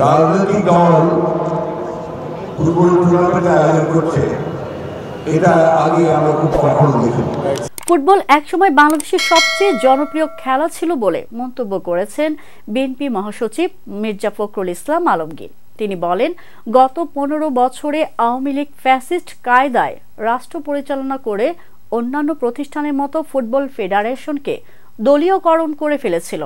রাজনৈতিক দল football tournament আয়োজন করছে, এটা আগে আমরা খুব কখনো দেখিনি। ফুটবল একসময় বাংলাদেশের সবচেয়ে জনপ্রিয় খেলা ছিল বলে মন্তব্য করেছেন বিএনপি মহাসচিব মির্জা ফখরুল ইসলাম আলমগীর। তিনি বলেন, গত 15 বছরে আওয়ামী লীগ ফ্যাসিস্ট কায়দায় রাষ্ট্র পরিচালনা করে অন্যান্য প্রতিষ্ঠানের মতো ফুটবল ফেডারেশনকে দলীয়করণ করে ফেলেছিল,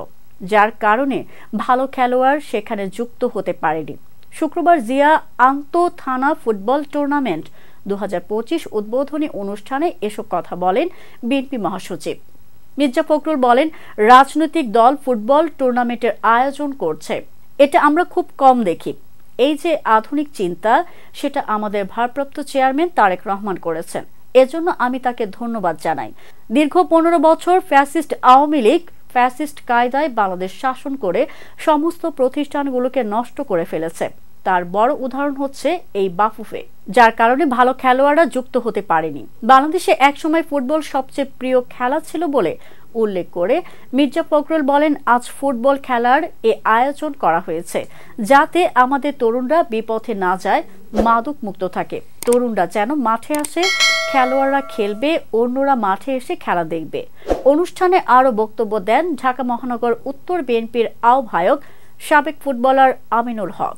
যার কারণে ভালো খেলোয়াড় সেখানে যুক্ত হতে পারেনি। শুক্রবার জিয়া আন্ত থানা ফুটবল টুর্নামেন্ট 2025 উদ্বোধনী অনুষ্ঠানে এসব কথা বলেন বিএনপি মহাসচিব। মির্জা ফখরুল বলেন, রাজনৈতিক দল ফুটবল টুর্নামেন্টের আয়োজন করছে, এটা আমরা খুব কম দেখি। এই যে আধুনিক চিন্তা, সেটা আমাদের ভারপ্রাপ্ত চেয়ারম্যান তারেক রহমান করেছেন, এজন্য আমি তাকে ধন্যবাদ জানাই। দীর্ঘ 15 বছর ফ্যাসিস্ট আওয়ামী লীগ ফ্যাসিস্ট কায়দায় বাংলাদেশ শাসন করে সমস্ত প্রতিষ্ঠানগুলোকে নষ্ট করে ফেলেছে। তার বড় উদাহরণ হচ্ছে এই বাফুফে, যার কারণে ভালো খেলোয়াড়রা যুক্ত হতে পারেনি। বাংলাদেশে একসময় ফুটবল সবচেয়ে প্রিয় খেলা ছিল বলে উল্লেখ করে মির্জা ফখরুল বলেন, আজ ফুটবল খেলার এ আয়োজন করা হয়েছে যাতে আমাদের তরুণরা বিপথে না যায়, মাদক মুক্ত থাকে। তরুণরা যেন মাঠে আসে, খেলোয়াড়রা খেলবে, অন্যরা মাঠে এসে খেলা দেখবে। অনুষ্ঠানে আরো বক্তব্য দেন ঢাকা মহানগর উত্তর বিএনপির আহ্বায়ক সাবেক ফুটবলার আমিনুল হক।